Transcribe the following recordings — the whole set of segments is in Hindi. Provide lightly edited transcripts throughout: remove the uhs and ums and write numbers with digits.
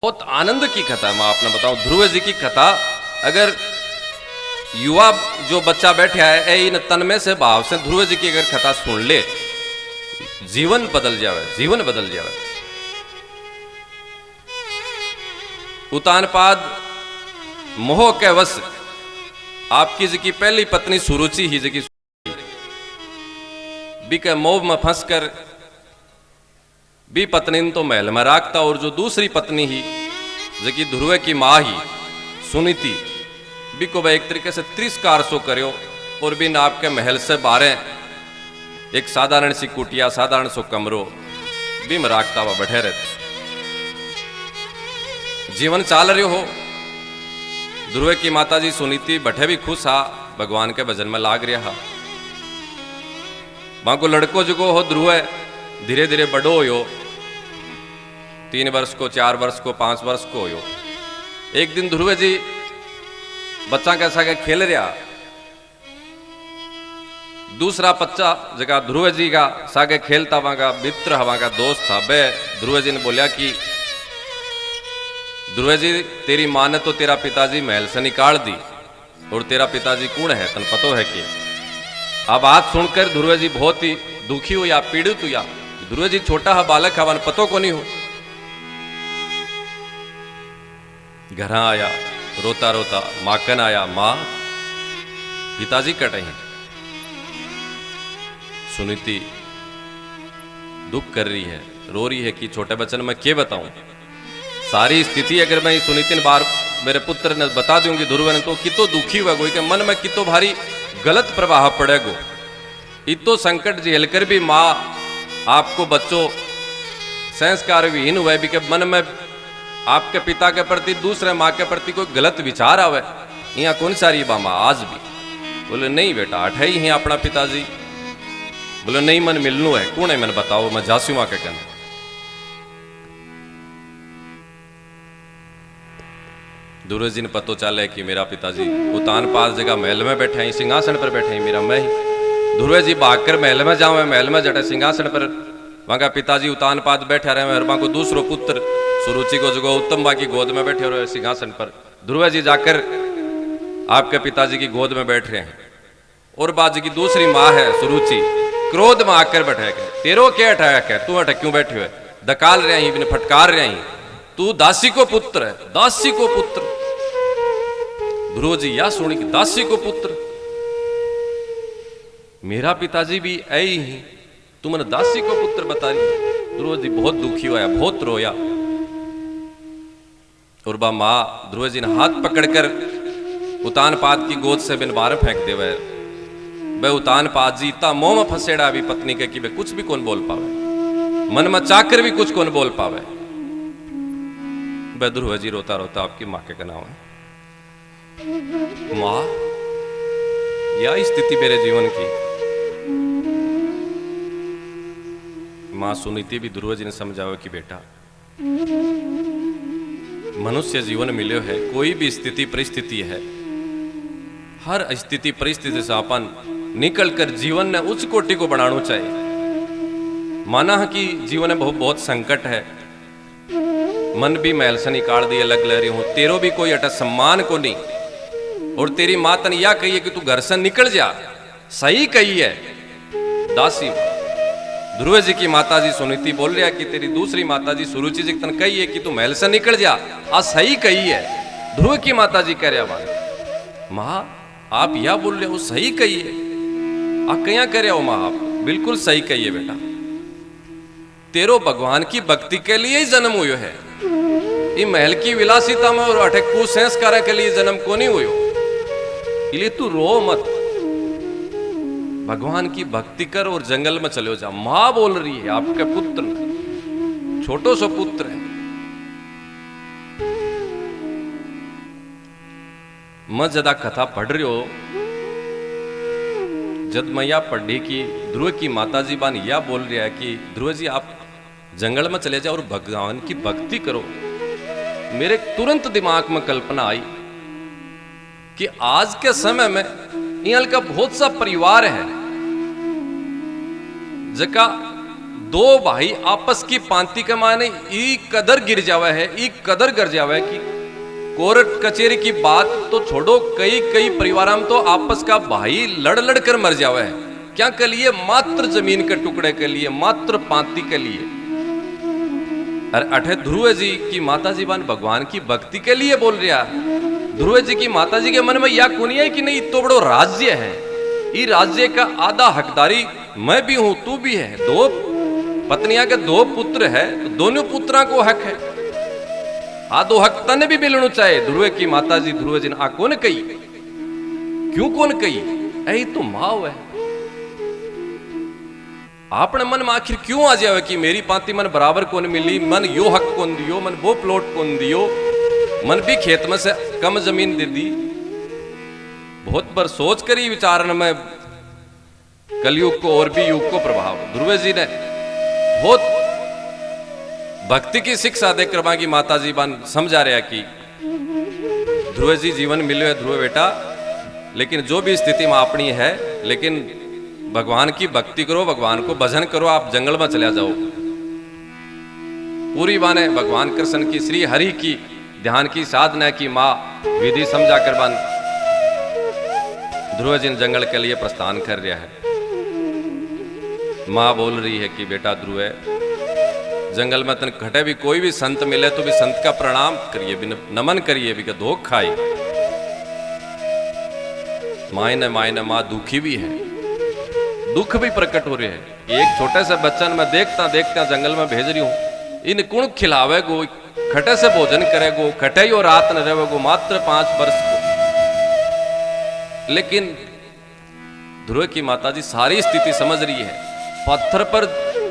बहुत आनंद की कथा है। मैं आपने बताऊं ध्रुव जी की कथा, अगर युवा जो बच्चा बैठा है इन तन्मय से भाव से ध्रुव जी की अगर कथा सुन ले, जीवन बदल जावे, जीवन बदल जावे। उतानपाद मोह के वश आपकी जी की पहली पत्नी सुरुचि ही जी की बी के मोह में फंस कर बी पत्नी ने तो महल में राखता, और जो दूसरी पत्नी ही जकी ध्रुव की माँ ही सुनीति बी को वह एक तरीके से तिरस्कार सो करो, और बिन आपके महल से बाहर एक साधारण सी कुटिया, साधारण सो कमरो बी में राखता हुआ बैठे रहते। जीवन चाल रहे हो, ध्रुव की माताजी सुनीति बैठे भी खुश हा, भगवान के भजन में लाग रहा हा। वहां को लड़को जो हो ध्रुव धीरे धीरे बड़ो हो, 3 वर्ष को, 4 वर्ष को, 5 वर्ष को हो। एक दिन ध्रुव जी बच्चा कैसा के खेल रहा, दूसरा बच्चा जगह ध्रुव जी का सागे खेलता, वहां का मित्र हवा का दोस्त था। बे ध्रुव जी ने बोलिया कि ध्रुव जी तेरी मां ने तो तेरा पिताजी महल से निकाल दी, और तेरा पिताजी कौन है तन पतो है कि। अब बात सुनकर ध्रुव जी बहुत ही दुखी हुआ, पीड़ित हुआ। ध्रुव जी छोटा है, बालक है, वन पतो को नहीं हो। घर आया रोता रोता, माकन आया, मां पिताजी कटे हैं। सुनीति दुख कर रही है, रो रही है कि छोटे बच्चन मैं क्या बताऊं सारी स्थिति। अगर मैं सुनीति ने बार मेरे पुत्र ने बता दूंगी ध्रुव ने, तो कितो दुखी हुआ गो के मन में कितो भारी गलत प्रभाव पड़ेगो। इतो संकट झेल कर भी माँ आपको बच्चों संस्कार विहीन हुए भी के मन में आपके पिता के प्रति, दूसरे माँ के प्रति कोई गलत विचार आवे। यहाँ कौन सारी बामा आज भी बोले नहीं बेटा अठे ही है अपना पिताजी। बोले नहीं मन मिलनू है, कौन है मन बताओ, मैं जासू माँ के कहना। ध्रुव जी ने पतो चले कि मेरा पिताजी उतानपाद जगह महल में बैठे हैं, सिंहासन पर बैठे हैं, मेरा मैं ही। ध्रुव जी भागकर महल में जावे, महल में जटे सिंहासन पर वहां का पिताजी उतानपाद बैठे रहे, और वहां को दूसरो पुत्र सुरुचि को जो उत्तम बा की गोद में बैठे रहे सिंहासन पर। ध्रुव जी जाकर आपके पिताजी की गोद में बैठ रहे हैं, और बाजी की दूसरी माँ है सुरुचि क्रोध में आकर बैठे के तेरो क्या अटैक है, तू अटक क्यों बैठे हुए, दकाल रहे ही, फटकार रहे ही, तू दासी को पुत्र है, दासी को पुत्र। ध्रुव जी या सुनी कि दासी को पुत्र, मेरा पिताजी भी ऐ ही, तू मन दासी को पुत्र बता रही। ध्रुव जी बहुत दुखी हुआ, बहुत रोया, और बा मां ध्रुव जी ने हाथ पकड़कर उतानपाद की गोद से बिन बाहर फेंक दे। वह उतानपाद जी इतना मोह में फंसेड़ा भी पत्नी के कि वे कुछ भी कौन बोल पावे, मन में चाकर भी कुछ कौन बोल पावे। वह ध्रुव जी रोता रोता आपकी मां के नाम है, मां यह स्थिति मेरे जीवन की। मां सुनीति भी ध्रुव जी ने समझाओ कि बेटा मनुष्य जीवन मिलो है, कोई भी स्थिति परिस्थिति है, हर स्थिति परिस्थिति से अपन निकल कर जीवन ने उच्च कोटि को बनाना चाहिए। माना है कि जीवन में बहुत संकट है, मन भी महल से निकाल दिए, लग ले रही हूं, तेरो भी कोई अटा सम्मान को नहीं, और तेरी माता ने यह कही है कि तू घर से निकल जा, सही कही है दासी। ध्रुव जी की माताजी सुनीति बोल रहा है कि तेरी दूसरी माताजी सुरुचि जी तन कही है कि तू महल से निकल जा, आ सही कही है। ध्रुव की माताजी कह रहा मां आप यह बोल रहे हो, सही कही है, आ कया कह रहे हो मां, आप बिल्कुल सही कही है बेटा, तेरो भगवान की भक्ति के लिए ही जन्म हुयो है, ये महल की विलासिता में और अठे कुसंस्कार के लिए जन्म को नहीं हुयो, इसलिए तू रो मत, भगवान की भक्ति कर और जंगल में चले जा। मां बोल रही है आपके पुत्र, छोटो सो पुत्र है। मैं ज्यादा कथा पढ़ रही हो, जब मैं यह पढ़ी कि ध्रुव की माताजी बान यह बोल रही है कि ध्रुव जी आप जंगल में चले जाओ और भगवान की भक्ति करो, मेरे तुरंत दिमाग में कल्पना आई कि आज के समय में यहाँ का बहुत सा परिवार है जका दो भाई आपस की पांति के माने ई कदर गिर जावे है, ई कदर गिर जावे कि कोर्ट कचेरी की बात तो छोड़ो, कई कई परिवार में तो आपस का भाई लड़ लड़ कर मर जावे है। क्या के लिए? मात्र जमीन के टुकड़े के लिए, मात्र पांति के लिए। अरे अठे ध्रुव जी की माता जी बान भगवान की भक्ति के लिए बोल रहा। ध्रुव जी की माता जी के मन में यह कुनी है कि नहीं तो बड़ो राज्य है, ये राज्य का आधा हकदारी मैं भी हूं, तू भी है। दो पत्नियां के दो पुत्र है तो दोनों पुत्रा को हक है। दो हक तने भी मिलना चाहे। ध्रुव की माता जी ध्रुव जी ने आ कौन कही? क्यों कौन कही? यही तो माव है। आपने मन में आखिर क्यों आ जावे कि मेरी पांति मन बराबर कौन मिली, मन यो हक कौन दियो, मन वो प्लॉट कौन दियो, मन भी खेत में से कम जमीन दे दी। बहुत बार सोच कर ही विचारण में कलयुग को और भी युग को प्रभाव। ध्रुव जी ने बहुत भक्ति की शिक्षा देकर मांगी माता जी बान समझा रहा कि ध्रुव जी जीवन मिलो है ध्रुव बेटा, लेकिन जो भी स्थिति में अपनी है, लेकिन भगवान की भक्ति करो, भगवान को भजन करो, आप जंगल में चले जाओ। पूरी बाने भगवान कृष्ण की श्री हरि की ध्यान की साधना की माँ विधि समझा कर बान ध्रुव जी जंगल के लिए प्रस्थान कर रहा है। माँ बोल रही है कि बेटा ध्रुव, जंगल में तन घटे भी कोई भी संत मिले तो भी संत का प्रणाम करिए, भी नमन करिए, भी धोख खाई। मायने माँ दुखी भी है, दुख भी प्रकट हो रहे हैं। एक छोटे से बच्चा मैं देखता देखता जंगल में भेज रही हूं, इन कुण खिलावे गो, खटे से भोजन करे गो, खटे ही और रात न रहे गो, मात्र 5 वर्ष को। लेकिन ध्रुव की माता जी सारी स्थिति समझ रही है, पत्थर पर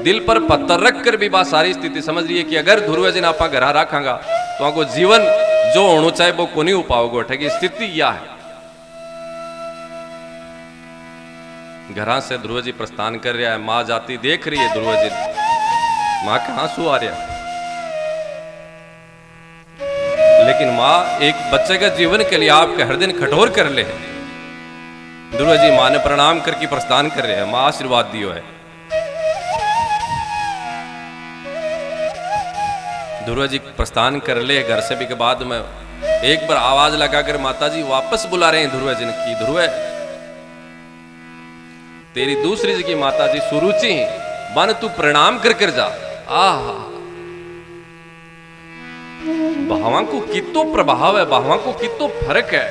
दिल पर पत्थर रख कर भी बात सारी स्थिति समझ रही है कि अगर ध्रुव जी ने आप घर रखांगा तो आपको जीवन जो होना चाहे वो को नहीं हो पाओगे। उठेगी स्थिति यह है। घरा से ध्रुव जी प्रस्थान कर रहा है, मां जाती देख रही है ध्रुव जी, मां के आंसू आ रहा। लेकिन मां एक बच्चे के जीवन के लिए आपके हर दिन कठोर कर ले। ध्रुव जी मां ने प्रणाम करके प्रस्थान कर रहे हैं, मां आशीर्वाद दियो है। ध्रुव जी प्रस्थान कर ले घर से भी के बाद में एक बार आवाज लगाकर माता जी वापस बुला रहे हैं ध्रुव जी की, ध्रुव तेरी दूसरी जी की माता जी सुरुचि बन तू प्रणाम कर कर जा। भावा को कितो प्रभाव है, भावा को कितो फर्क है।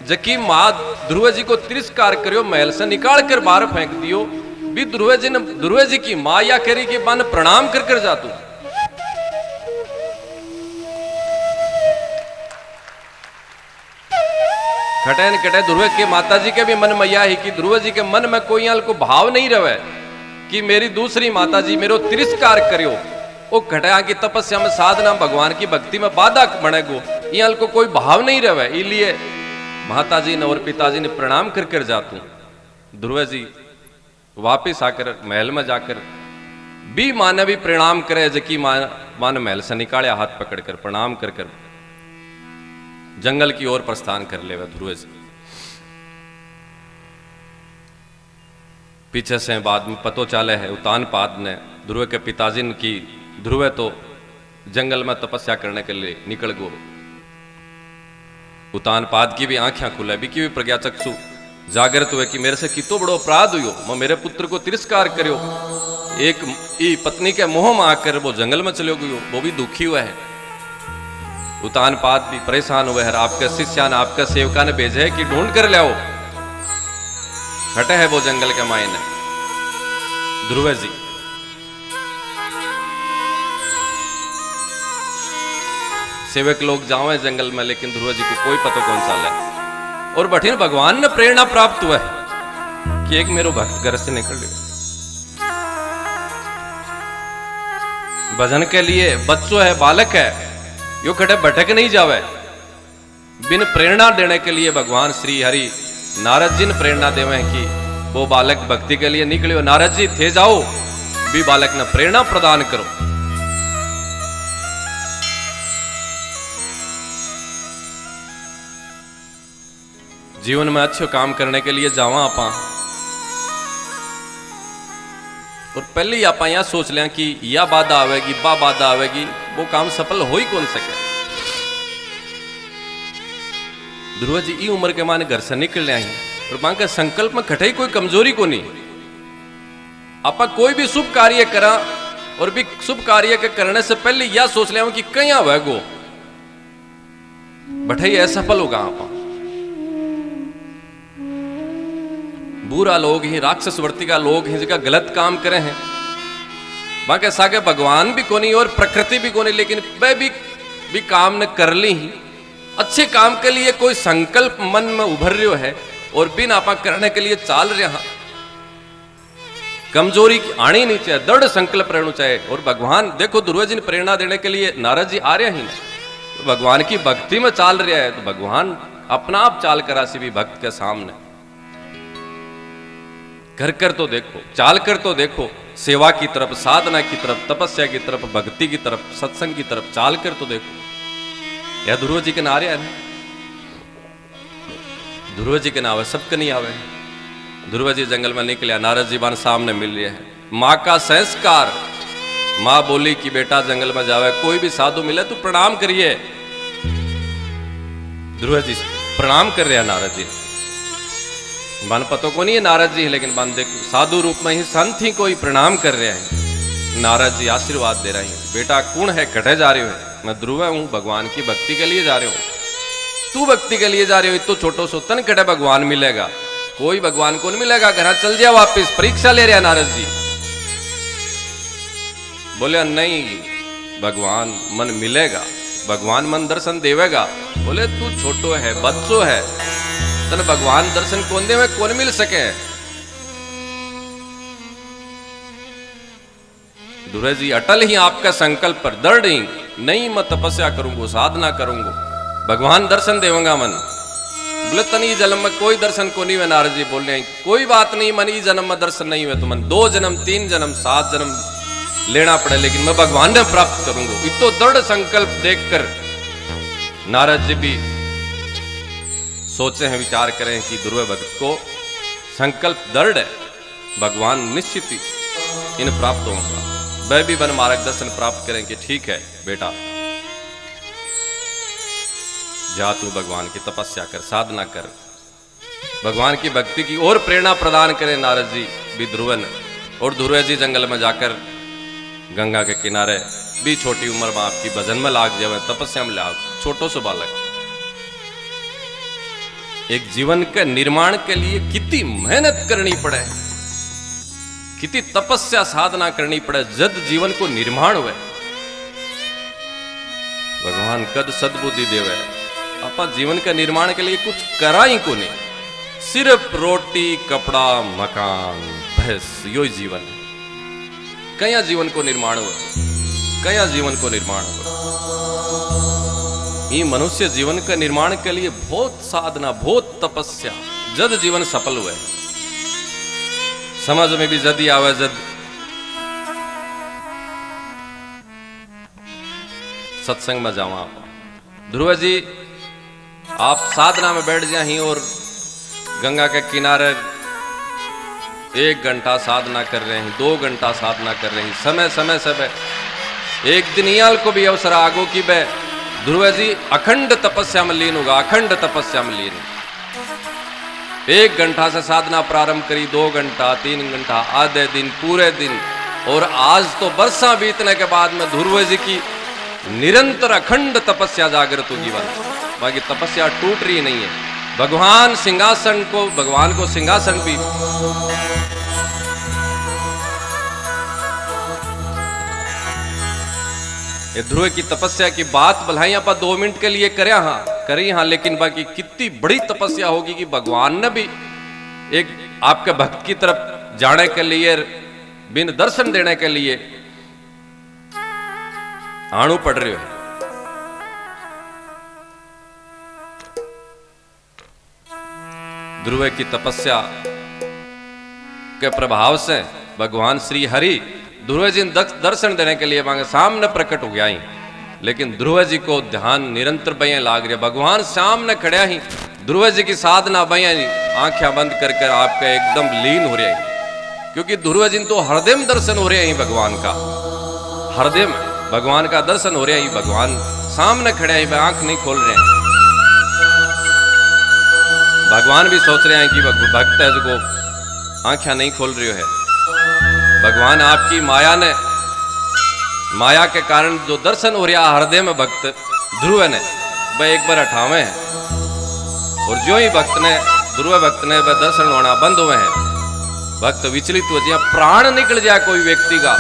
जबकि मां ध्रुव जी को तिरस्कार करियो, महल से निकाल कर बाहर फेंक दियो, भी ध्रुव जी की मां या करी कि बन प्रणाम कर कर जा तू। खटे न खटे ध्रुव के माता जी के भी मन में यह है कि ध्रुव जी के मन में कोई को भाव नहीं रहे कि मेरी दूसरी माता जी मेरो तिरस्कार करियो। वो घटा की तपस्या में साधना भगवान की भक्ति में बाधा बनेगो, यहाँ को कोई भाव नहीं रहे। इसलिए माता जी ने और पिताजी ने प्रणाम कर कर जातू। ध्रुव जी वापिस आकर महल में जाकर भी मां ने भी प्रणाम करे, जबकि मां ने महल से निकाले हाथ पकड़कर प्रणाम कर कर जंगल की ओर प्रस्थान कर ले। ध्रुव जी पीछे से बाद में पतो चाले है उतानपाद ने ध्रुव के पिताजी ने की ध्रुव तो जंगल में तपस्या करने के लिए निकल गो। उतानपाद की भी आंखें खुले, भी की भी प्रज्ञा चक्षु जागृत हुए कि मेरे से कितो बड़ो अपराध हुयो, मैं मेरे पुत्र को तिरस्कार करियो। एक पत्नी के मोह में आकर वो जंगल में चले गयो, वो भी दुखी हुआ है। उतानपाद भी परेशान हुए है, आपके शिष्या ने आपका सेवका ने भेजे है कि ढूंढ कर लाओ। हटे है वो जंगल के मायने ध्रुव जी। सेवक लोग जाओ जंगल में, लेकिन ध्रुव जी को कोई पता कौन सा है। और बठिन भगवान ने प्रेरणा प्राप्त हुआ है कि एक मेरो भक्त घर से निकल गया भजन के लिए। बच्चों है, बालक है, यो खटे भटक नहीं जावे। बिन प्रेरणा देने के लिए भगवान श्री हरि नारद जी ने प्रेरणा देवे कि वो बालक भक्ति के लिए निकलियो। नारद जी थे जाओ, भी बालक ने प्रेरणा प्रदान करो। जीवन में अच्छे काम करने के लिए जावा आपा, और पहले ही आप यह सोच लें कि या बाधा आवेगी बा बाधा आवेगी, वो काम सफल हो ही कौन सके। ध्रुव जी ई उम्र के माने घर से निकल आई और मां के संकल्प में खटाई कोई कमजोरी को नहीं। आप कोई भी शुभ कार्य करा और भी शुभ कार्य के करने से पहले यह सोच ले कि कहीं वैगो बठाई असफल होगा। आप बुरा लोग ही राक्षस वर्ती का लोग ही जिनका गलत काम करे हैं, बाकी सागे भगवान भी कोनी और प्रकृति भी कोनी, लेकिन वह भी काम न कर ली ही अच्छे काम के लिए कोई संकल्प मन में उभर रहा है और बिन आपा करने के लिए चाल रहा। कमजोरी आनी नहीं चाहिए, दृढ़ संकल्प रहना चाहिए। और भगवान देखो ध्रुव जी ने प्रेरणा देने के लिए नारद जी आ रहे ही ना, तो भगवान की भक्ति में चाल रहा है, तो भगवान अपना आप चाल करा सी भी भक्त के सामने कर तो देखो, चाल कर तो देखो, सेवा की तरफ, साधना की तरफ, तपस्या की तरफ, भक्ति की तरफ, सत्संग की तरफ चाल कर तो देखो। यह ध्रुव जी के नारे है ना, ध्रुव जी के नावे सबके नहीं आवे। ध्रुव जी जंगल में निकले, नारद जी बान सामने मिल रहे हैं। माँ का संस्कार, माँ बोली कि बेटा जंगल में जावे, कोई भी साधु मिले तो प्रणाम करिए। ध्रुव जी प्रणाम कर रहे हैं नारद जी। मन पतो को नहीं है नारद जी, लेकिन मन देखो साधु रूप में ही संत ही कोई प्रणाम कर रहे हैं। नारद जी आशीर्वाद दे रहे हैं, बेटा कौन है, कटे जा रहे हो? मैं ध्रुव हूं, भगवान की भक्ति के लिए जा रहे हो। तू भक्ति के लिए जा रहे हो, तो छोटो सो तन कटे भगवान मिलेगा, कोई भगवान को नहीं मिलेगा, घर चल जा वापिस। परीक्षा ले रहे नारद जी। बोले नहीं भगवान मन मिलेगा, भगवान मन दर्शन देवेगा। बोले तू छोटो है, बच्चो है, तन भगवान दर्शन कौन दे में कौन मिल सके। ध्रुव जी अटल ही आपका संकल्प पर दृढ़ ही, नहीं मैं तपस्या करूंगा, साधना करूंगा, भगवान दर्शन देवंगा मन। बोले तनी जन्म में कोई दर्शन को नहीं हुए। नारद जी बोल रहे हैं कोई बात नहीं, मन ई जन्म में दर्शन नहीं हुए तो मन 2 जन्म 3 जन्म 7 जन्म लेना पड़े, लेकिन मैं भगवान ने प्राप्त करूंगा। इतो दृढ़ संकल्प देखकर नारद जी भी सोचे हैं, विचार करें कि ध्रुव भक्त को संकल्प दृढ़ है, भगवान निश्चित ही इन प्राप्त होगा। वह भी वन मार्गदर्शन प्राप्त करें कि ठीक है बेटा जा तू भगवान की तपस्या कर, साधना कर, भगवान की भक्ति की और प्रेरणा प्रदान करें नारद जी भी ध्रुवन। और ध्रुव जी जंगल में जाकर गंगा के किनारे भी छोटी उम्र में आपकी भजन में लाग जाए, तपस्या में लाग, छोटो सो बालक। एक जीवन के निर्माण के लिए कितनी मेहनत करनी पड़े, कितनी तपस्या साधना करनी पड़े, जद जीवन को निर्माण हुए। भगवान कद सद्बुद्धि देवे। आप जीवन के निर्माण के लिए कुछ करा ही को नहीं, सिर्फ रोटी कपड़ा मकान बस यो जीवन। कया जीवन को निर्माण हुआ, कया जीवन को निर्माण हुआ। ये मनुष्य जीवन के निर्माण के लिए बहुत साधना, बहुत तपस्या, जद जीवन सफल हुए। समझ में भी जद ही आवे, जद सत्संग में जाओ। आप ध्रुव जी आप साधना में बैठ जाए और गंगा के किनारे 1 घंटा साधना कर रहे हैं, 2 घंटा साधना कर रहे हैं, समय समय से एक दिन याल को भी अवसर आगो कि बे ध्रुव जी अखंड तपस्या में लीन होगा, अखंड तपस्या में लीन। 1 घंटा से साधना प्रारंभ करी, 2 घंटा 3 घंटा आधे दिन पूरे दिन, और आज तो वर्षा बीतने के बाद में ध्रुव जी की निरंतर अखंड तपस्या जागृत होगी। बाकी तपस्या टूट रही नहीं है। भगवान सिंहासन को, भगवान को सिंहासन भी ध्रुव की तपस्या की बात भलाई आप 2 मिनट के लिए करी हाँ, लेकिन बाकी कितनी बड़ी तपस्या होगी कि भगवान ने भी एक आपके भक्त की तरफ जाने के लिए, बिन दर्शन देने के लिए आणु पड़ रहे हो। ध्रुव की तपस्या के प्रभाव से भगवान श्री हरि ध्रुव जी दर्शन देने के लिए मांगे सामने प्रकट हो गया ही, लेकिन ध्रुव जी को ध्यान निरंतर बया लाग रहा। भगवान सामने खड़ा ही, ध्रुव जी की साधना बया ही, आंखें बंद कर आपका एकदम लीन हो रहा है। क्योंकि ध्रुव जी तो हृदय में दर्शन हो रहे हैं भगवान का, हृदय में भगवान का दर्शन हो रहा है, भगवान सामने खड़े हैं, आंख नहीं खोल रहे हैं। भगवान भी सोच रहे हैं कि भक्त है जो आंखें नहीं खोल रही है। भगवान आपकी माया के कारण जो दर्शन हो रहा हृदय में भक्त ध्रुव ने वह एक बार हटावे हैं, और जो ही ध्रुव भक्त ने वह दर्शन होना बंद हुए हैं, भक्त विचलित हो जाए, प्राण निकल जाए कोई व्यक्ति का,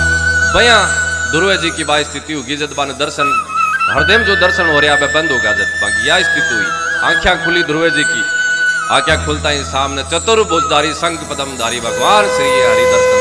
बया ध्रुव जी की बात स्थिति होगी जब बान दर्शन हृदय में जो दर्शन हो रहा है वह बंद होगा। जब बाकी यह स्थिति हुई, आंखें खुली ध्रुव जी की, आंखें खुलता ही सामने चतुर्भुजधारी संग पदमधारी भगवान श्री हरि दर्शन